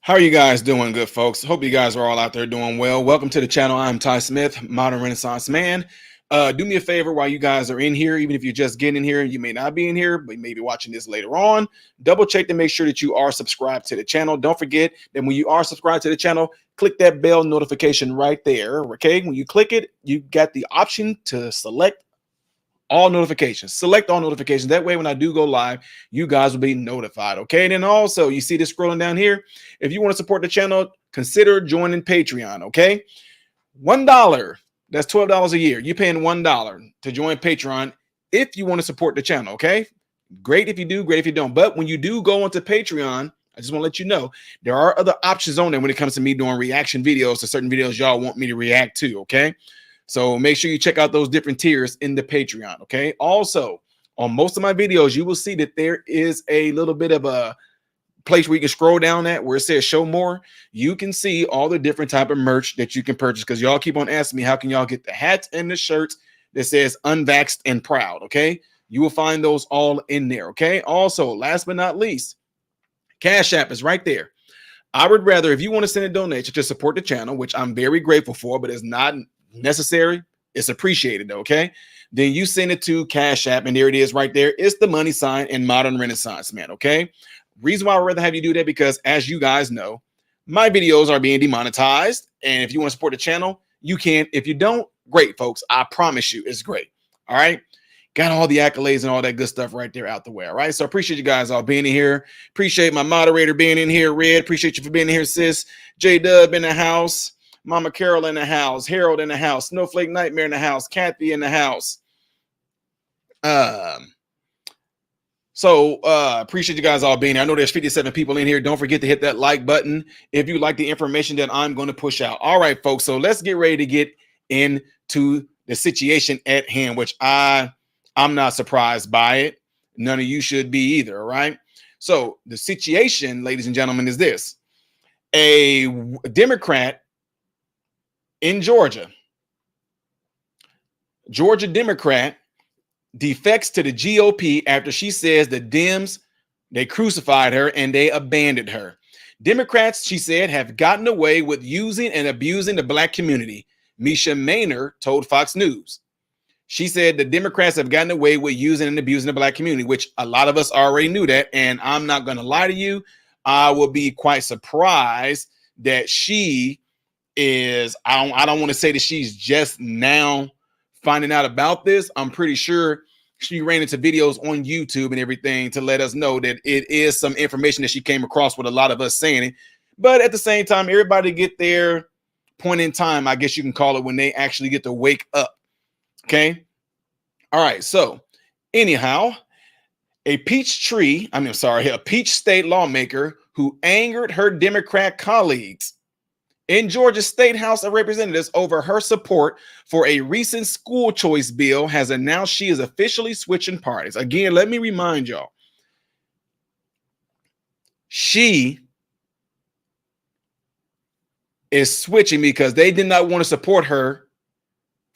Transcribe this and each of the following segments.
How are you guys doing, good folks? Hope you guys are all out there doing well. Welcome to the channel. I'm Ty Smith, Modern Renaissance Man. Do me a favor while you guys are in here, even if you're just getting in here, you may not be in here, but you may be watching this later on. Double check to make sure that you are subscribed to the channel. Don't forget that when you are subscribed to the channel, click that bell notification right there. Okay, when you click it, you got the option to select all notifications. Select all notifications. That way, when I do go live, you guys will be notified. Okay. And then also, you see this scrolling down here. If you want to support the channel, consider joining Patreon. Okay. $1. That's $12 a year. You're paying $1 to join Patreon if you want to support the channel. Okay. Great if you do, great if you don't. But when you do go onto Patreon, I just want to let you know there are other options on there when it comes to me doing reaction videos to certain videos y'all want me to react to. Okay. So make sure you check out those different tiers in the Patreon. Okay. Also, on most of my videos, you will see that there is a little bit of a place where you can scroll down at where it says show more. You can see all the different type of merch that you can purchase, because y'all keep on asking me how can y'all get the hats and the shirts that says unvaxxed and proud. Okay. You will find those all in there. Okay. Also, last but not least, Cash App is right there. I would rather, if you want to send a donation to support the channel, which I'm very grateful for, but it's not necessary, it's appreciated, okay? Then you send it to Cash App, and there it is right there. It's the money sign in Modern Renaissance Man, okay? Reason why I'd rather have you do that, because as you guys know, my videos are being demonetized, and if you want to support the channel, you can. If you don't, great, folks. I promise you it's great, all right? Got all the accolades and all that good stuff right there out the way, all right? So I appreciate you guys all being in here. Appreciate my moderator being in here, Red. Appreciate you for being in here, sis. J-Dub in the house. Mama Carol in the house. Harold in the house. Snowflake Nightmare in the house. Kathy in the house. Appreciate you guys all being here. I know there's 57 people in here. Don't forget to hit that like button if you like the information that I'm going to push out. All right, folks. So let's get ready to get into the situation at hand, which I'm not surprised by it. None of you should be either. All right. So the situation, ladies and gentlemen, is this: a Democrat in Georgia Democrat defects to the GOP after she says the Dems, they crucified her and they abandoned her. Democrats, she said, have gotten away with using and abusing the black community, Misha Maynor told Fox News. She said the Democrats have gotten away with using and abusing the black community, which a lot of us already knew that. And I'm not going to lie to you. I will be quite surprised that she is, I don't want to say that she's just now finding out about this. I'm pretty sure she ran into videos on YouTube and everything to let us know that it is some information that she came across with a lot of us saying it. But at the same time, everybody get their point in time, I guess you can call it, when they actually get to wake up. Okay. All right. So anyhow, a Peach state lawmaker who angered her Democrat colleagues in Georgia's State House of Representatives over her support for a recent school choice bill has announced she is officially switching parties. Again, let me remind y'all, she is switching because they did not want to support her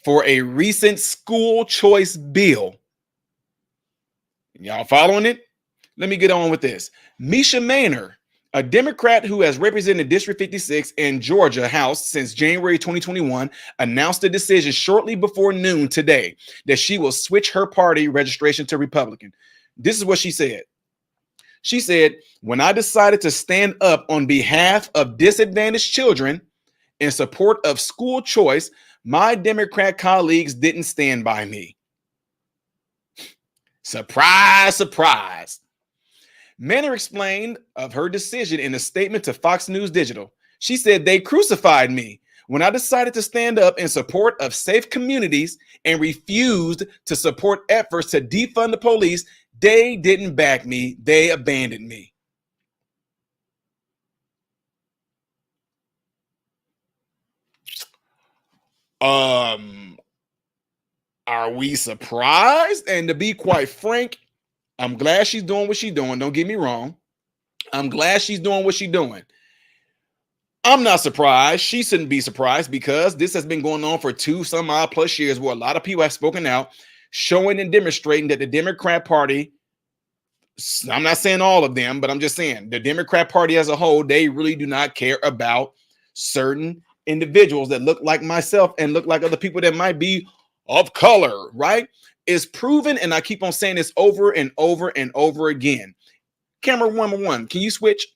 for a recent school choice bill. Y'all following it? Let me get on with this. Misha Maynor, a Democrat who has represented District 56 in Georgia House since January 2021, announced a decision shortly before noon today that she will switch her party registration to Republican. This is what she said. She said, "When I decided to stand up on behalf of disadvantaged children in support of school choice, my Democrat colleagues didn't stand by me." Surprise, surprise. Manor explained of her decision in a statement to Fox News Digital. She said, "They crucified me when I decided to stand up in support of safe communities and refused to support efforts to defund the police. They didn't back me. They abandoned me." Are we surprised? And to be quite frank, I'm glad she's doing what she's doing. Don't get me wrong. I'm glad she's doing what she's doing. I'm not surprised. She shouldn't be surprised, because this has been going on for some odd plus years, where a lot of people have spoken out, showing and demonstrating that the Democrat Party I'm not saying all of them, but I'm just saying the Democrat Party as a whole, they really do not care about certain individuals that look like myself and look like other people that might be of color, right? It's proven, and I keep on saying this over and over and over again. Camera one, can you switch?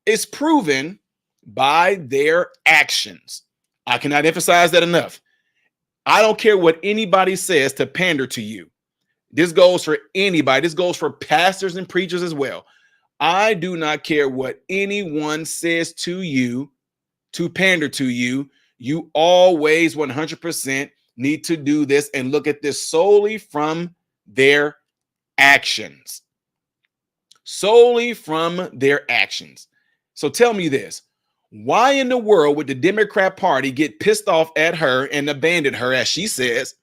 It's proven by their actions. I cannot emphasize that enough. I don't care what anybody says to pander to you. This goes for anybody. This goes for pastors and preachers as well. I do not care what anyone says to you to pander to you. You always 100% need to do this and look at this solely from their actions. Solely from their actions. So tell me this. Why in the world would the Democrat Party get pissed off at her and abandon her, as she says,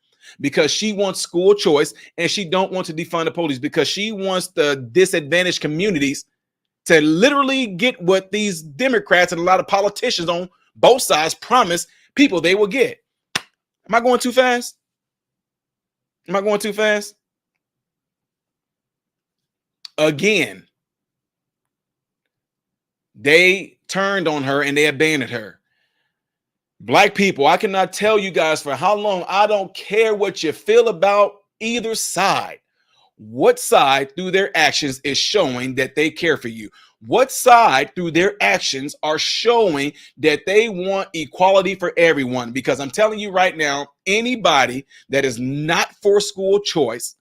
because she wants school choice and she don't want to defund the police, because she wants the disadvantaged communities to literally get what these Democrats and a lot of politicians on both sides promise people they will get. Am I going too fast? Am I going too fast? Again, they turned on her and they abandoned her. Black people, I cannot tell you guys for how long. I don't care what you feel about either side. What side through their actions is showing that they care for you? What side through their actions are showing that they want equality for everyone? Because I'm telling you right now, anybody that is not for school choice,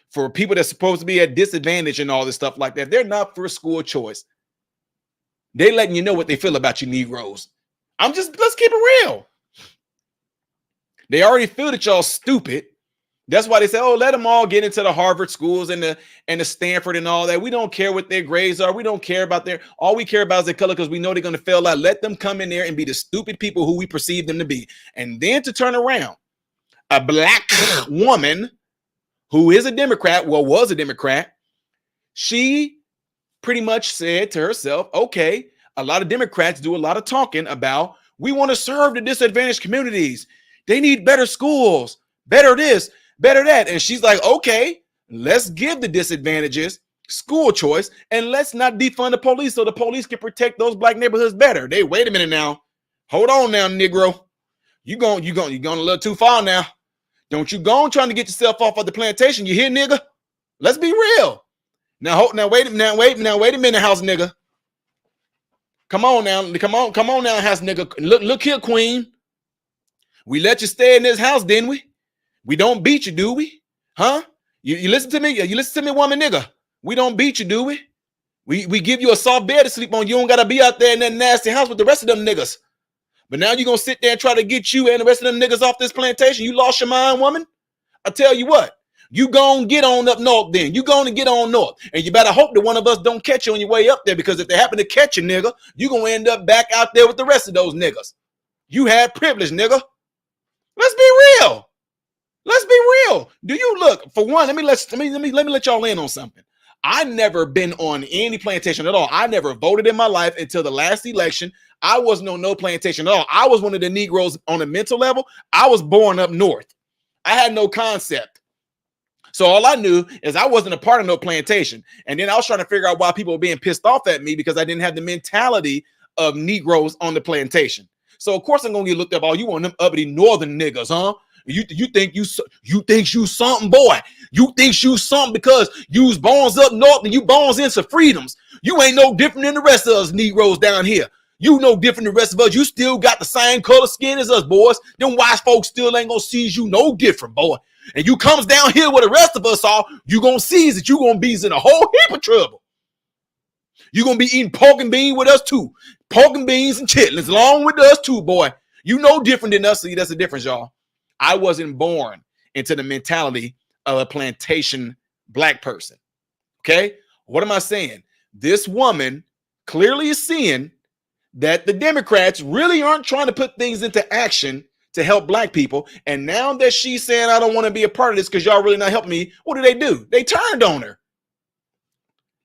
for people that's supposed to be at disadvantage and all this stuff like that, they're not for school choice. They letting you know what they feel about you Negroes. Let's keep it real. They already feel that y'all stupid. That's why they say, oh, let them all get into the Harvard schools and the Stanford and all that. We don't care what their grades are. We don't care about all we care about is their color, because we know they're going to fail out. Let them come in there and be the stupid people who we perceive them to be. And then to turn around, a black woman who is a Democrat, was a Democrat, she pretty much said to herself, okay, a lot of Democrats do a lot of talking about, we want to serve the disadvantaged communities. They need better schools, better this, better that. And she's like, okay, let's give the disadvantages school choice and let's not defund the police so the police can protect those black neighborhoods better. Wait a minute now. Hold on now, Negro. You're going a little too far now. Don't you go on trying to get yourself off of the plantation. You hear, nigga? Let's be real. Now wait a minute, house nigga. Come on now, house nigga. Look here, queen. We let you stay in this house, didn't we? We don't beat you, do we? Huh? You listen to me? You listen to me, woman, nigga? We don't beat you, do we? We give you a soft bed to sleep on. You don't gotta be out there in that nasty house with the rest of them niggas. But now you're gonna sit there and try to get you and the rest of them niggas off this plantation. You lost your mind, woman. I tell you what. You gonna get on up north then. You gonna get on north. And you better hope that one of us don't catch you on your way up there, because if they happen to catch you, nigga, you gonna end up back out there with the rest of those niggas. You had privilege, nigga. Let's be real. Let's be real. Do you look, for one, let me let y'all in on something. I never been on any plantation at all. I never voted in my life until the last election. I wasn't on no plantation at all. I was one of the Negroes on a mental level. I was born up north. I had no concept. So all I knew is I wasn't a part of no plantation. And then I was trying to figure out why people were being pissed off at me, because I didn't have the mentality of Negroes on the plantation. So of course I'm gonna get looked up. Oh, you want them uppity northern niggas, huh? You think you something, boy. You think you something because you was born up north and you born into freedoms. You ain't no different than the rest of us Negroes down here. You no different than the rest of us. You still got the same color skin as us, boys. Them white folks still ain't gonna see you no different, boy. And you comes down here where the rest of us are, you gonna see that you gonna be in a whole heap of trouble. You gonna be eating pork and beans with us too. Pork and beans and chitlins along with us too, boy. You no different than us. See, that's the difference, y'all. I wasn't born into the mentality of a plantation black person. Okay? What am I saying? This woman clearly is seeing that the Democrats really aren't trying to put things into action to help black people. And now that she's saying, I don't want to be a part of this because y'all really not helping me, what do? They turned on her.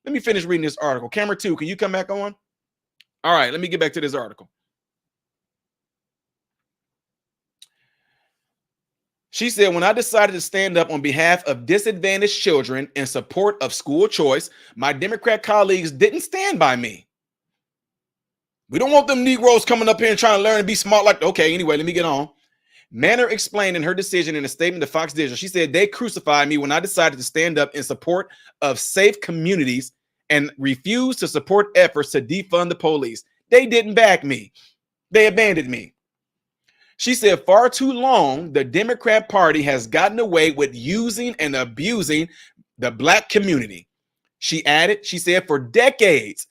Let me finish reading this article. Camera 2, can you come back on? All right, let me get back to this article. She said, when I decided to stand up on behalf of disadvantaged children in support of school choice, my Democrat colleagues didn't stand by me. We don't want them Negroes coming up here and trying to learn and be smart like, okay, anyway, let me get on. Manor explained in her decision in a statement to Fox Digital, she said, they crucified me when I decided to stand up in support of safe communities and refused to support efforts to defund the police. They didn't back me. They abandoned me. She said, far too long, the Democrat Party has gotten away with using and abusing the Black community. She added, she said, for decades,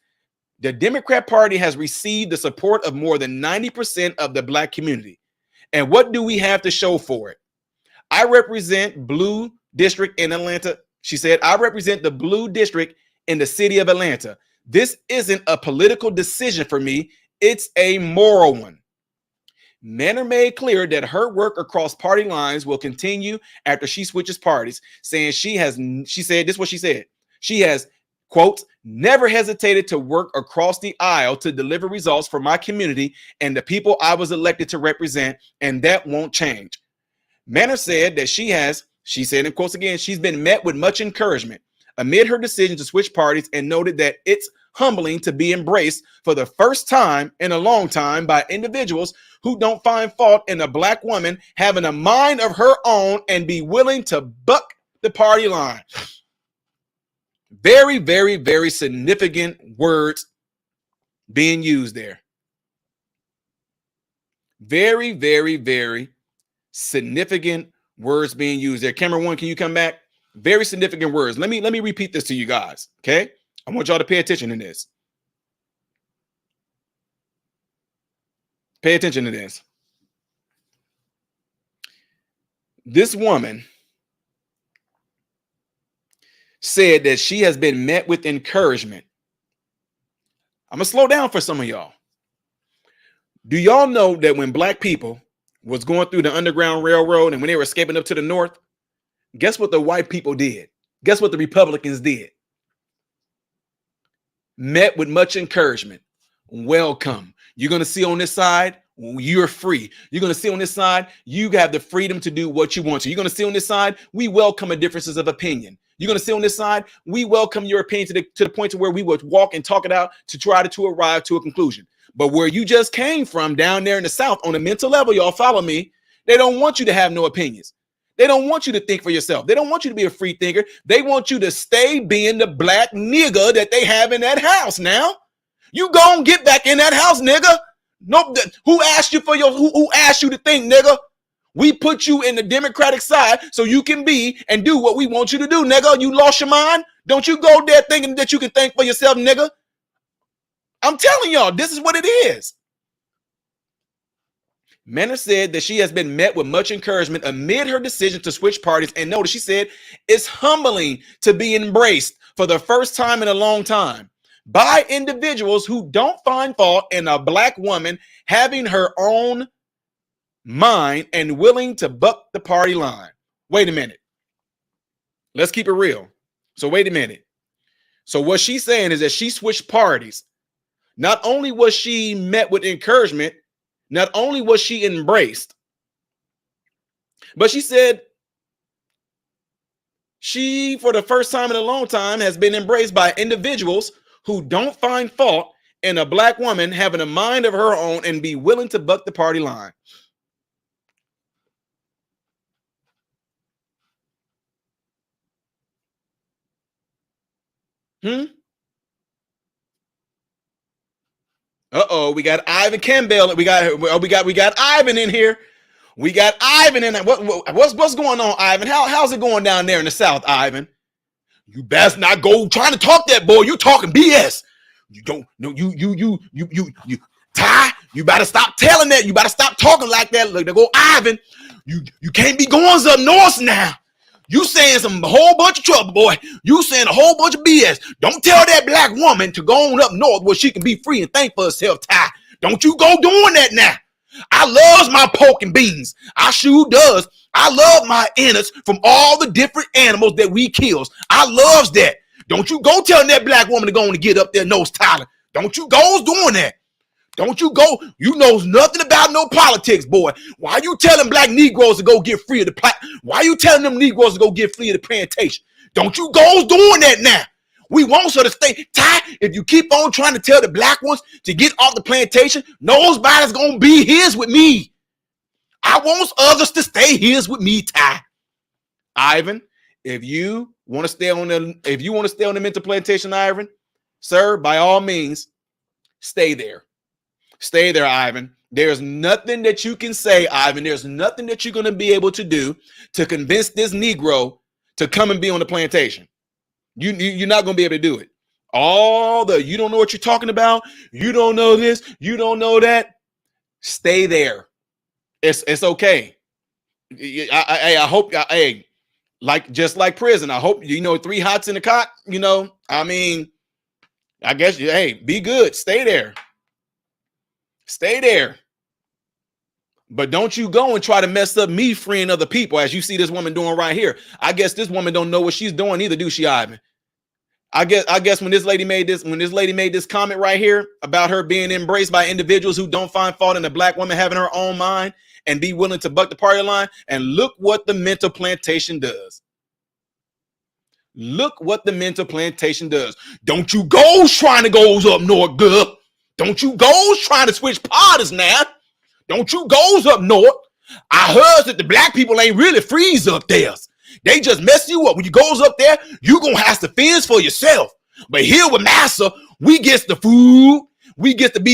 the Democrat Party has received the support of more than 90% of the Black community. And what do we have to show for it? I represent Blue District in Atlanta. She said, I represent the Blue District in the city of Atlanta. This isn't a political decision for me. It's a moral one. Manor made clear that her work across party lines will continue after she switches parties, saying she said, this is what she said. She has, quote, never hesitated to work across the aisle to deliver results for my community and the people I was elected to represent, and that won't change. Manor said that she said in quotes again, she's been met with much encouragement amid her decision to switch parties, and noted that it's humbling to be embraced for the first time in a long time by individuals who don't find fault in a Black woman having a mind of her own and be willing to buck the party line. Very, very, very significant words being used there. Very, very, very significant words being used there. Camera one, can you come back? Very significant words. Let me repeat this to you guys, okay? I want y'all to pay attention to this. Pay attention to this. This woman said that she has been met with encouragement. I'm going to slow down for some of y'all. Do y'all know that when Black people was going through the Underground Railroad and when they were escaping up to the north, guess what the white people did? Guess what the Republicans did? Met with much encouragement. Welcome. You're going to see on this side, you're free. You're going to see on this side, you have the freedom to do what you want to. You're going to see on this side, we welcome differences of opinion. You're going to see on this side, we welcome your opinion to the point to where we would walk and talk it out to try to arrive to a conclusion. But where you just came from down there in the South on a mental level, y'all follow me, they don't want you to have no opinions. They don't want you to think for yourself. They don't want you to be a free thinker. They want you to stay being the Black nigga that they have in that house now. You go and get back in that house, nigga. No, who asked you for who asked you to think, nigga? We put you in the Democratic side so you can be and do what we want you to do, nigga. You lost your mind? Don't you go there thinking that you can think for yourself, nigga. I'm telling y'all, this is what it is. Manor said that she has been met with much encouragement amid her decision to switch parties. And notice she said it's humbling to be embraced for the first time in a long time by individuals who don't find fault in a Black woman having her own mind and willing to buck the party line. Wait a minute. Let's keep it real. So wait a minute. So what she's saying is that she switched parties. Not only was she met with encouragement, not only was she embraced, but she said she, for the first time in a long time, has been embraced by individuals who don't find fault in a Black woman having a mind of her own and be willing to buck the party line. Uh-oh, we got Ivan Campbell. We got Ivan in here. We got Ivan in there. What's going on, Ivan? How's it going down there in the South, Ivan? You best not go trying to talk that, boy. You talking BS. You don't know you Ty, you better stop telling that. You better stop talking like that. Look, there go Ivan. You can't be going up north now. You saying a whole bunch of trouble, boy. You saying a whole bunch of BS. Don't tell that Black woman to go on up north where she can be free and think for herself, Ty. Don't you go doing that now. I loves my pork and beans. I sure does. I love my innards from all the different animals that we kills. I loves that. Don't you go telling that Black woman to go on and get up there nose Tyler. Don't you go doing that. Don't you go, you knows nothing about no politics, boy. Why you telling black Negroes to go get free of the why you telling them Negroes to go get free of the plantation? Don't you go doing that now. We want her to stay. Ty, if you keep on trying to tell the black ones to get off the plantation, nobody's gonna be his with me. I want others to stay his with me, Ty. Ivan, if you want to stay on the mental plantation, Ivan, sir, by all means, stay there. Stay there, Ivan. There's nothing that you can say, Ivan. There's nothing that you're going to be able to do to convince this Negro to come and be on the plantation. You're not going to be able to do it. You don't know what you're talking about. You don't know this. You don't know that. Stay there. It's okay. I hope, just like prison. I hope, 3 hots in a cot, I guess, be good. Stay there. Stay there. But don't you go and try to mess up me freeing other people, as you see this woman doing right here. I guess this woman don't know what she's doing either, do she, Ivan? I guess when this lady made this comment right here about her being embraced by individuals who don't find fault in a black woman having her own mind and be willing to buck the party line, and look what the mental plantation does. Look what the mental plantation does. Don't you go trying to go up north, girl. Don't you go trying to switch parties now. Don't you goes up north. I heard that the black people ain't really freeze up there. They just mess you up. When you goes up there, you gonna have to fence for yourself. But here with Massa, we get the food.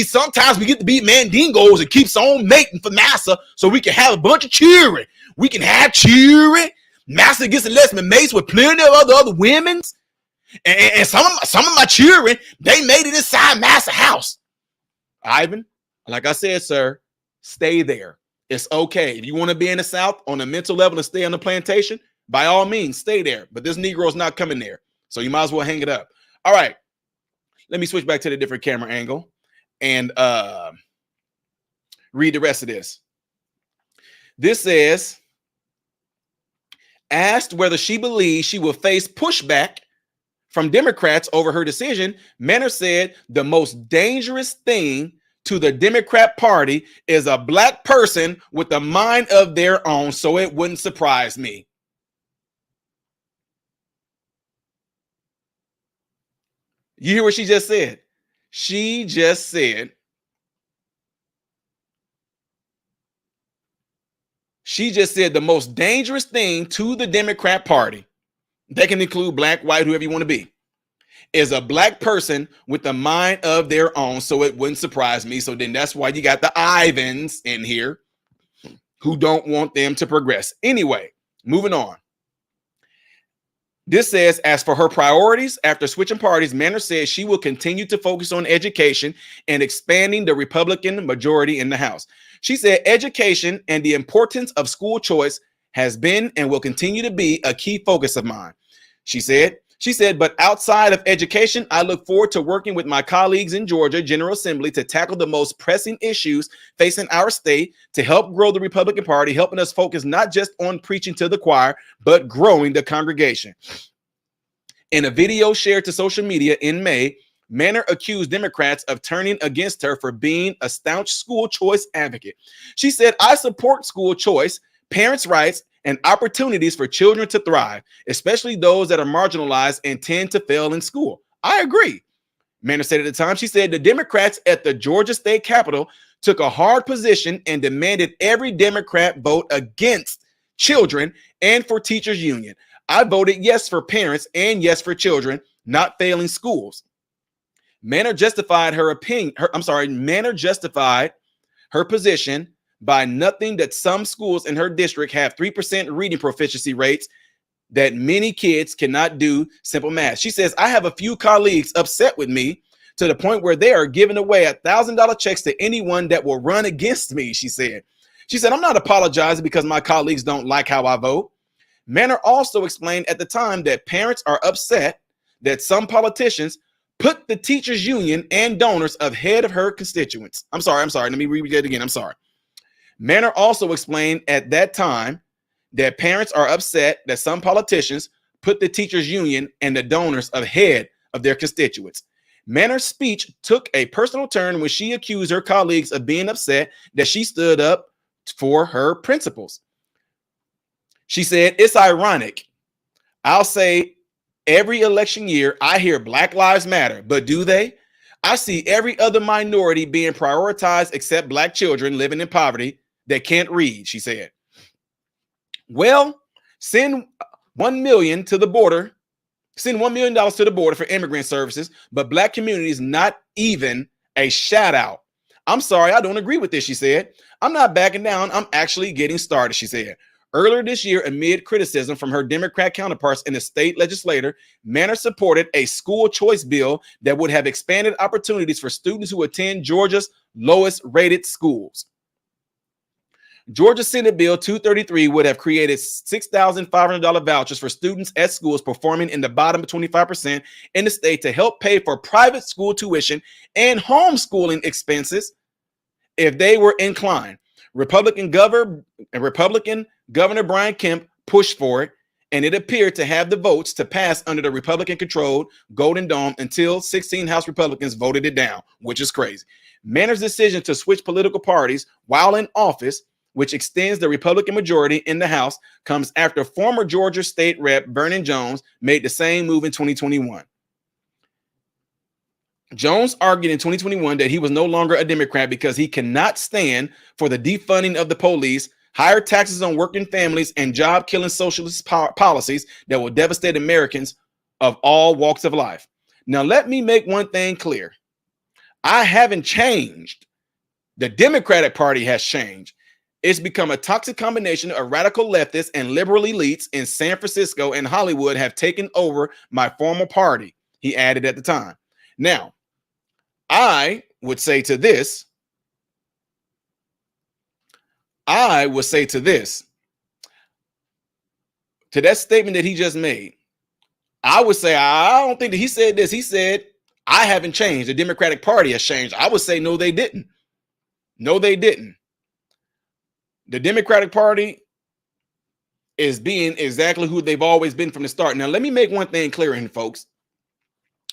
Sometimes we get to be mandingos and keeps on mating for Massa so we can have a bunch of cheering. We can have cheering. Massa gets to let me mates with plenty of other women's. And some of my cheering, they made it inside Massa house. Ivan, like I said, sir, stay there. It's okay. If you want to be in the South on a mental level and stay on the plantation, by all means, stay there. But this Negro's not coming there. So you might as well hang it up. All right. Let me switch back to the different camera angle and read the rest of this. This says, asked whether she believes she will face pushback from Democrats over her decision, Manor said the most dangerous thing to the Democrat Party is a black person with a mind of their own, so it wouldn't surprise me. You hear what she just said? She just said the most dangerous thing to the Democrat Party, that can include black, white, whoever you want to be, is a black person with a mind of their own, so it wouldn't surprise me. So then that's why you got the Ivans in here who don't want them to progress. Anyway, moving on. This says, as for her priorities after switching parties, Manor says she will continue to focus on education and expanding the Republican majority in the House. She said education and the importance of school choice has been and will continue to be a key focus of mine. She said, but outside of education, I look forward to working with my colleagues in Georgia General Assembly to tackle the most pressing issues facing our state, to help grow the Republican Party, helping us focus not just on preaching to the choir, but growing the congregation. In a video shared to social media in May, Manor accused Democrats of turning against her for being a staunch school choice advocate. She said, I support school choice, parents' rights, and opportunities for children to thrive, especially those that are marginalized and tend to fail in school. I agree. Manor said at the time, she said the Democrats at the Georgia State Capitol took a hard position and demanded every Democrat vote against children and for teachers union. I voted yes for parents and yes for children not failing schools. Manor justified her position by noting that some schools in her district have 3% reading proficiency rates, that many kids cannot do simple math. She says, I have a few colleagues upset with me to the point where they are giving away $1,000 checks to anyone that will run against me, she said. I'm not apologizing because my colleagues don't like how I vote. Manor also explained at the time that parents are upset that some politicians put the teachers union and donors ahead of her constituents. I'm sorry. Let me read that again. I'm sorry. Manor also explained at that time that parents are upset that some politicians put the teachers union and the donors ahead of their constituents. Manner's speech took a personal turn when she accused her colleagues of being upset that she stood up for her principles. She said, "It's ironic. I'll say every election year I hear Black Lives Matter, but do they? I see every other minority being prioritized except Black children living in poverty that can't read," she said. Well, send 1 million to the border, send $1 million to the border for immigrant services, but Black communities not even a shout out. "I'm sorry, I don't agree with this," she said. "I'm not backing down. I'm actually getting started," she said. Earlier this year, amid criticism from her Democrat counterparts in the state legislature, Manner supported a school choice bill that would have expanded opportunities for students who attend Georgia's lowest rated schools. Georgia Senate Bill 233 would have created $6,500 vouchers for students at schools performing in the bottom 25% in the state to help pay for private school tuition and homeschooling expenses if they were inclined. Republican Governor Brian Kemp pushed for it, and it appeared to have the votes to pass under the Republican-controlled Golden Dome until 16 House Republicans voted it down, which is crazy. Manner's decision to switch political parties while in office, which extends the Republican majority in the House, comes after former Georgia State Rep Vernon Jones made the same move in 2021. Jones argued in 2021 that he was no longer a Democrat because he cannot stand for the defunding of the police, higher taxes on working families, and job-killing socialist policies that will devastate Americans of all walks of life. Now, let me make one thing clear. I haven't changed. The Democratic Party has changed. It's become a toxic combination of radical leftists and liberal elites in San Francisco and Hollywood have taken over my former party, he added at the time. Now, I would say to this, to that statement that he just made, I would say, I don't think that he said this. He said, I haven't changed. The Democratic Party has changed. I would say, no, they didn't. No, they didn't. The Democratic Party is being exactly who they've always been from the start. Now, let me make one thing clear here, folks.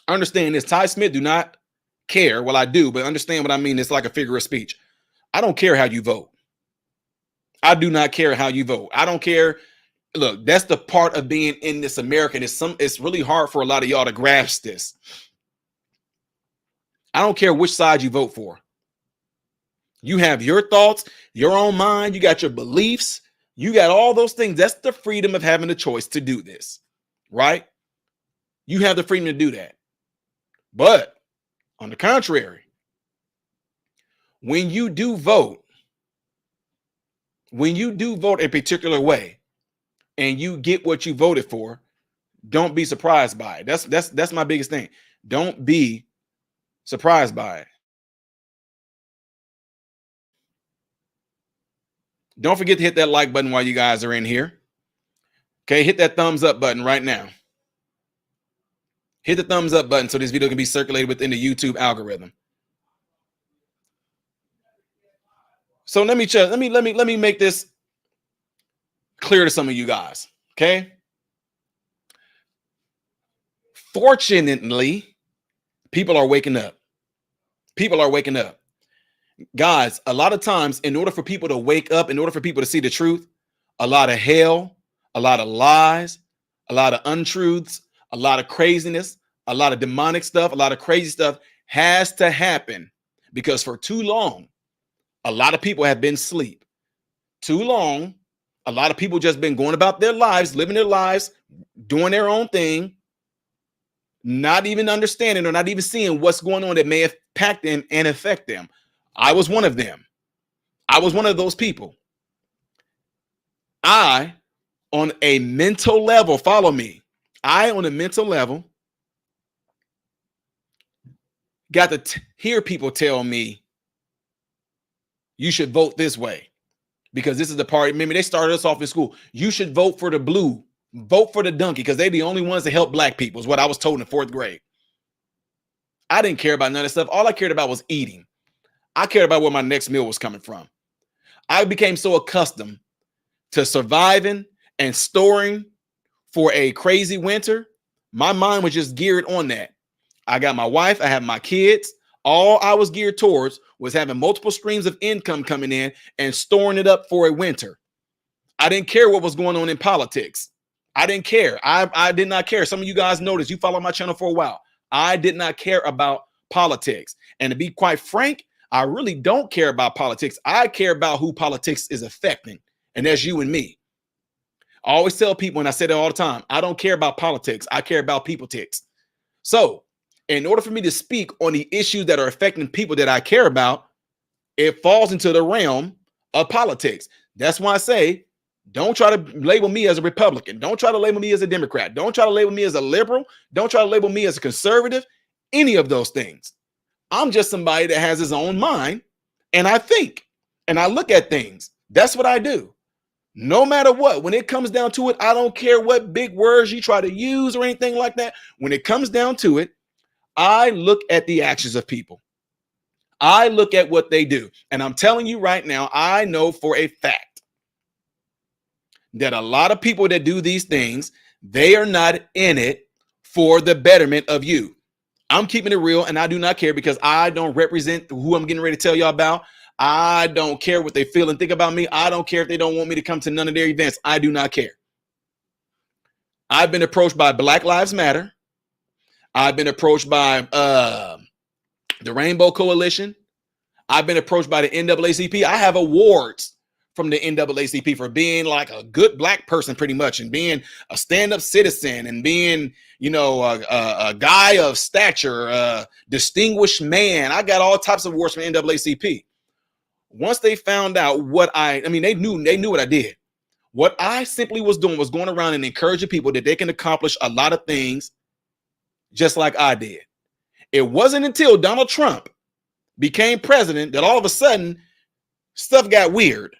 Understand this. Ty Smith do not care. Well, I do, but understand what I mean. It's like a figure of speech. I don't care how you vote. I do not care how you vote. I don't care. Look, that's the part of being in this American. It's really hard for a lot of y'all to grasp this. I don't care which side you vote for. You have your thoughts, your own mind. You got your beliefs. You got all those things. That's the freedom of having the choice to do this, right? You have the freedom to do that. But on the contrary, when you do vote a particular way and you get what you voted for, don't be surprised by it. That's my biggest thing. Don't be surprised by it. Don't forget to hit that like button while you guys are in here. Okay, hit that thumbs up button right now. Hit the thumbs up button so this video can be circulated within the YouTube algorithm. So let me make this clear to some of you guys. Okay. Fortunately, people are waking up. People are waking up. Guys, a lot of times, in order for people to wake up, in order for people to see the truth, a lot of hell, a lot of lies, a lot of untruths, a lot of craziness, a lot of demonic stuff, a lot of crazy stuff has to happen, because for too long, a lot of people have been asleep. Too long, a lot of people just been going about their lives, living their lives, doing their own thing, not even understanding or not even seeing what's going on that may impact them and affect them. I was one of them. I was one of those people. I, on a mental level, follow me. I, on a mental level, got to hear people tell me, you should vote this way because this is the party. Remember, they started us off in school. You should vote for the blue, vote for the donkey, because they're the only ones that help black people, is what I was told in 4th grade. I didn't care about none of that stuff. All I cared about was eating. I cared about where my next meal was coming from. I became so accustomed to surviving and storing for a crazy winter. My mind was just geared on that. I got my wife, I have my kids. All I was geared towards was having multiple streams of income coming in and storing it up for a winter. I didn't care what was going on in politics. I didn't care. I did not care. Some of you guys noticed, you follow my channel for a while. I did not care about politics. And to be quite frank, I really don't care about politics. I care about who politics is affecting. And that's you and me. I always tell people, and I say that all the time, I don't care about politics. I care about people ticks. So in order for me to speak on the issues that are affecting people that I care about, it falls into the realm of politics. That's why I say, don't try to label me as a Republican. Don't try to label me as a Democrat. Don't try to label me as a liberal. Don't try to label me as a conservative. Any of those things. I'm just somebody that has his own mind, and I think, and I look at things. That's what I do. No matter what, when it comes down to it, I don't care what big words you try to use or anything like that. When it comes down to it, I look at the actions of people. I look at what they do. And I'm telling you right now, I know for a fact that a lot of people that do these things, they are not in it for the betterment of you. I'm keeping it real, and I do not care because I don't represent who I'm getting ready to tell y'all about. I don't care what they feel and think about me. I don't care if they don't want me to come to none of their events. I do not care. I've been approached by Black Lives Matter. I've been approached by the Rainbow Coalition. I've been approached by the NAACP. I have awards from the NAACP for being like a good Black person, pretty much, and being a stand-up citizen and being, you know, a guy of stature, a distinguished man. I got all types of awards from NAACP. Once they found out what they knew what I did. What I simply was doing was going around and encouraging people that they can accomplish a lot of things just like I did. It wasn't until Donald Trump became president that all of a sudden stuff got weird.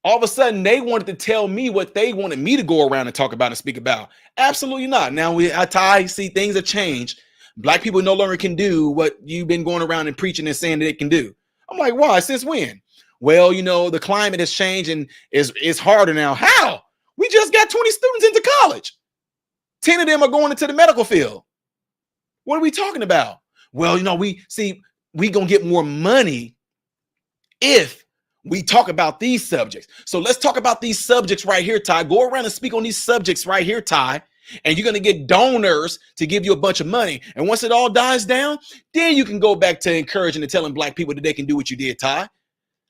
All of a sudden, they wanted to tell me what they wanted me to go around and talk about and speak about. Absolutely not. Now, I see things have changed. Black people no longer can do what you've been going around and preaching and saying that they can do. I'm like, why? Since when? Well, you know, the climate has changed and it's harder now. How? We just got 20 students into college. 10 of them are going into the medical field. What are we talking about? Well, you know, we gonna get more money if we talk about these subjects. So let's talk about these subjects right here, Ty. Go around and speak on these subjects right here, Ty. And you're going to get donors to give you a bunch of money. And once it all dies down, then you can go back to encouraging and telling Black people that they can do what you did, Ty.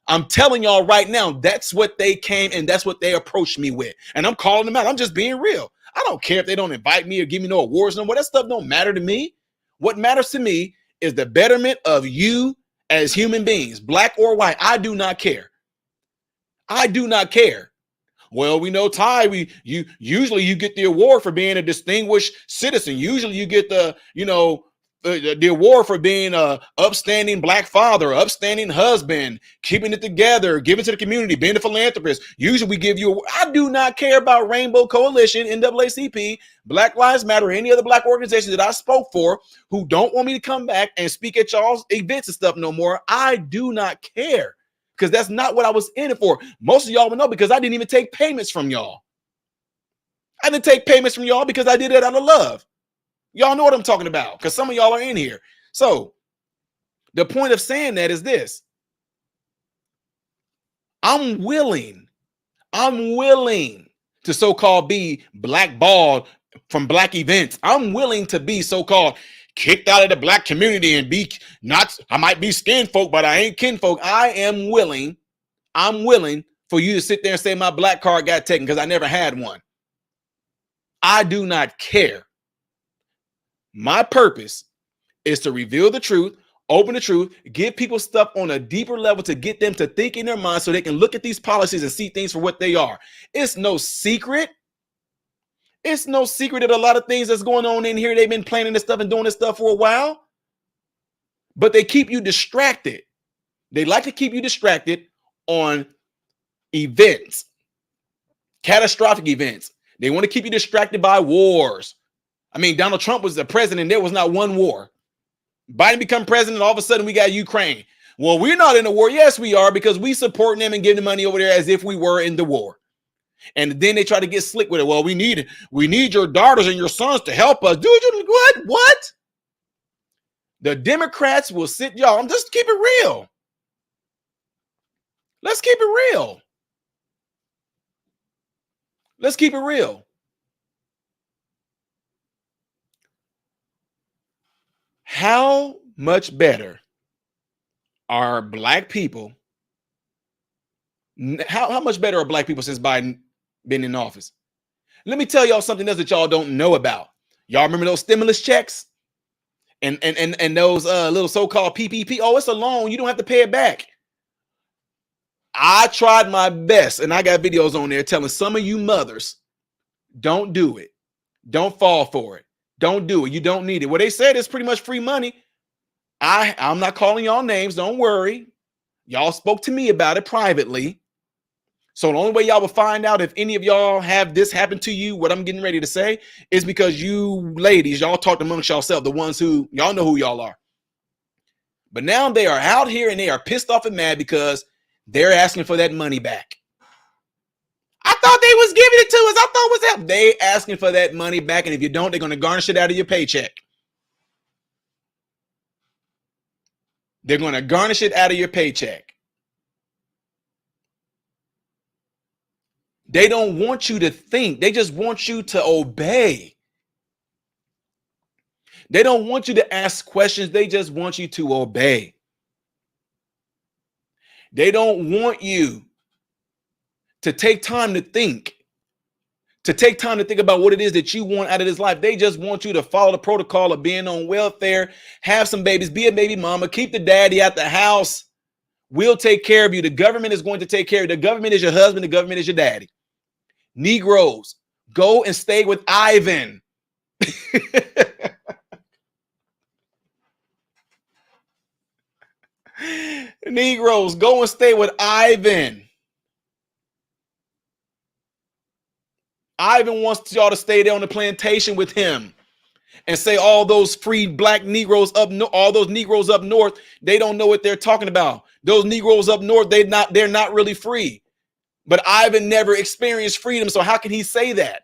I'm telling y'all right now, that's what they came and that's what they approached me with. And I'm calling them out. I'm just being real. I don't care if they don't invite me or give me no awards no more. That stuff don't matter to me. What matters to me is the betterment of you as human beings, Black or white. I do not care. I do not care. Well, we know, Ty, you usually get the award for being a distinguished citizen. Usually you get the award for being a upstanding Black father, upstanding husband, keeping it together, giving to the community, being a philanthropist. Usually we give you, I do not care about Rainbow Coalition, NAACP, Black Lives Matter, or any other Black organizations that I spoke for who don't want me to come back and speak at y'all's events and stuff no more. I do not care. Because that's not what I was in it for. Most of y'all would know because I didn't even take payments from y'all. I didn't take payments from y'all because I did it out of love. Y'all know what I'm talking about because some of y'all are in here. So the point of saying that is this. I'm willing to so-called be blackballed from Black events. I'm willing to be so-called kicked out of the Black community and be not, I might be skin folk, but I ain't kin folk. I'm willing for you to sit there and say my Black card got taken because I never had one. I do not care. My purpose is to reveal the truth, open the truth, give people stuff on a deeper level to get them to think in their mind so they can look at these policies and see things for what they are. It's no secret. It's no secret that a lot of things that's going on in here, they've been planning this stuff and doing this stuff for a while, but they keep you distracted. They like to keep you distracted on events, catastrophic events. They want to keep you distracted by wars. I mean, Donald Trump was the president. There was not one war. Biden become president. All of a sudden we got Ukraine. Well, we're not in a war. Yes, we are, because we supporting them and giving money over there as if we were in the war. And then they try to get slick with it. Well, we need your daughters and your sons to help us. Dude, what? The Democrats will sit, y'all. Just keep it real. Let's keep it real. Let's keep it real. How much better are black people? How much better are black people since Biden been in office? Let me tell y'all something else that y'all don't know about. Y'all remember those stimulus checks and those little so-called PPP? Oh, it's a loan. You don't have to pay it back. I tried my best, and I got videos on there telling some of you mothers, don't do it. Don't fall for it. Don't do it. You don't need it. Well, they said it's pretty much free money. I'm not calling y'all names. Don't worry. Y'all spoke to me about it privately. So the only way y'all will find out if any of y'all have this happen to you, what I'm getting ready to say, is because you ladies, y'all talked amongst yourselves, the ones who, y'all know who y'all are. But now they are out here and they are pissed off and mad because they're asking for that money back. I thought they was giving it to us. I thought it was that. They asking for that money back, and if you don't, they're going to garnish it out of your paycheck. They're going to garnish it out of your paycheck. They don't want you to think. They just want you to obey. They don't want you to ask questions. They just want you to obey. They don't want you to take time to think. To take time to think about what it is that you want out of this life. They just want you to follow the protocol of being on welfare, have some babies, be a baby mama, keep the daddy out the house. We'll take care of you. The government is going to take care of you. The government is your husband. The government is your daddy. Negroes, go and stay with Ivan. Negroes, go and stay with Ivan. Ivan wants y'all to stay there on the plantation with him and say all those free black Negroes all those Negroes up north, they don't know what they're talking about. Those Negroes up north, they're not really free. But Ivan never experienced freedom, so how can he say that?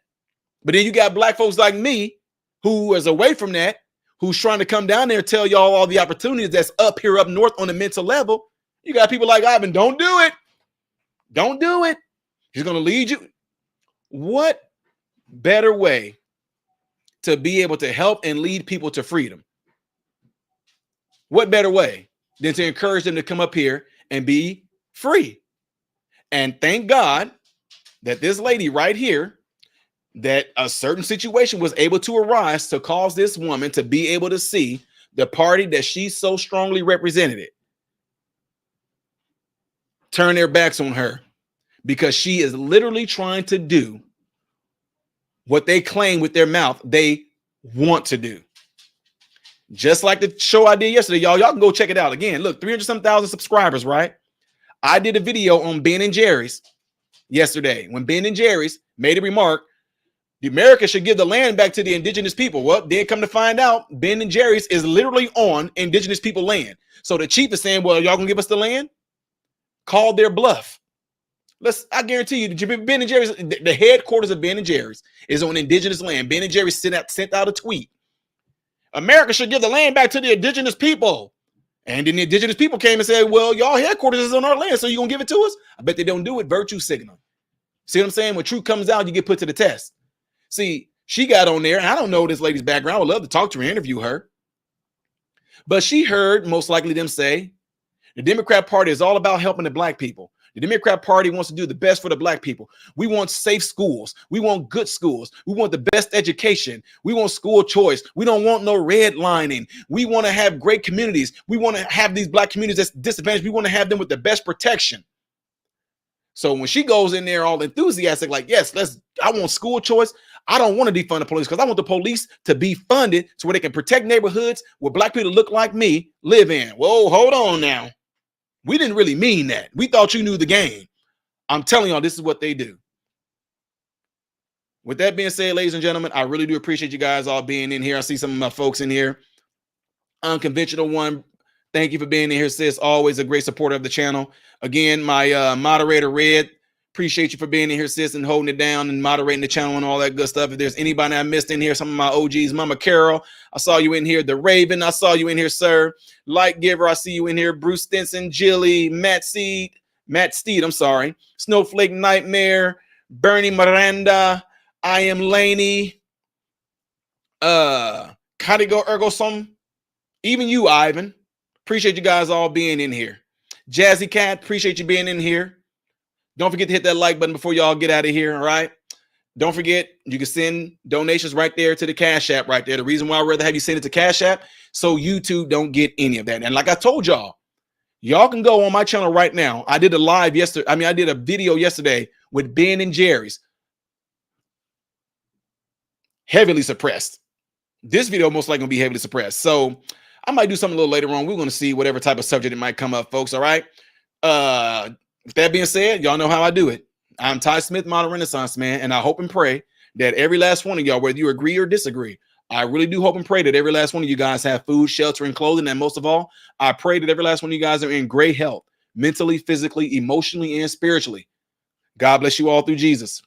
But then you got black folks like me who is away from that, who's trying to come down there and tell y'all all the opportunities that's up here up north on the mental level. You got people like Ivan, don't do it. Don't do it. He's going to lead you. What better way to be able to help and lead people to freedom? What better way than to encourage them to come up here and be free? And thank God that this lady right here, that a certain situation was able to arise to cause this woman to be able to see the party that she so strongly represented turn their backs on her, because she is literally trying to do what they claim with their mouth they want to do. Just like the show I did yesterday, y'all can go check it out. Again, look, 300-some-thousand subscribers, right? I did a video on Ben and Jerry's yesterday when Ben and Jerry's made a remark, the America should give the land back to the indigenous people. Well, then come to find out, Ben and Jerry's is literally on indigenous people land. So the chief is saying, well, y'all gonna give us the land? Call their bluff. I guarantee you, Ben and Jerry's, the headquarters of Ben and Jerry's is on indigenous land. Ben and Jerry's sent out a tweet. America should give the land back to the indigenous people. And then the indigenous people came and said, well, y'all headquarters is on our land, so you gonna give it to us? I bet they don't do it. Virtue signal. See what I'm saying? When truth comes out, you get put to the test. See, she got on there, and I don't know this lady's background. I would love to talk to her, interview her. But she heard most likely them say, the Democrat Party is all about helping the black people. The Democrat Party wants to do the best for the black people. We want safe schools. We want good schools. We want the best education. We want school choice. We don't want no redlining. We want to have great communities. We want to have these black communities that's disadvantaged. We want to have them with the best protection. So when she goes in there all enthusiastic, like, yes, I want school choice. I don't want to defund the police because I want the police to be funded so where they can protect neighborhoods where black people look like me live in. Whoa, hold on now. We didn't really mean that. We thought you knew the game. I'm telling y'all, this is what they do. With that being said, ladies and gentlemen, I really do appreciate you guys all being in here. I see some of my folks in here. Unconventional one, thank you for being in here, sis. Always a great supporter of the channel. Again, my moderator, Red, Appreciate you for being in here, sis, and holding it down and moderating the channel and all that good stuff. If there's anybody I missed in here, some of my OGs, Mama Carol, I saw you in here. The Raven, I saw you in here, sir. Light Giver, I see you in here. Bruce Stinson, Jilly, Matt Steed, I'm sorry. Snowflake Nightmare, Bernie Miranda, I Am Laney, Kadigo Ergosom, even you, Ivan. Appreciate you guys all being in here. Jazzy Cat, appreciate you being in here. Don't forget to hit that like button before y'all get out of here, all right? Don't forget, you can send donations right there to the Cash App right there. The reason why I'd rather have you send it to Cash App, so YouTube don't get any of that. And like I told y'all can go on my channel right now. I did a live yesterday. I did a video yesterday with Ben and Jerry's. Heavily suppressed. This video most likely going to be heavily suppressed. So I might do something a little later on. We're going to see whatever type of subject it might come up, folks, all right? With that being said, y'all know how I do it. I'm Ty Smith, Modern Renaissance Man, and I hope and pray that every last one of y'all, whether you agree or disagree, I really do hope and pray that every last one of you guys have food, shelter, and clothing. And most of all, I pray that every last one of you guys are in great health, mentally, physically, emotionally, and spiritually. God bless you all through Jesus.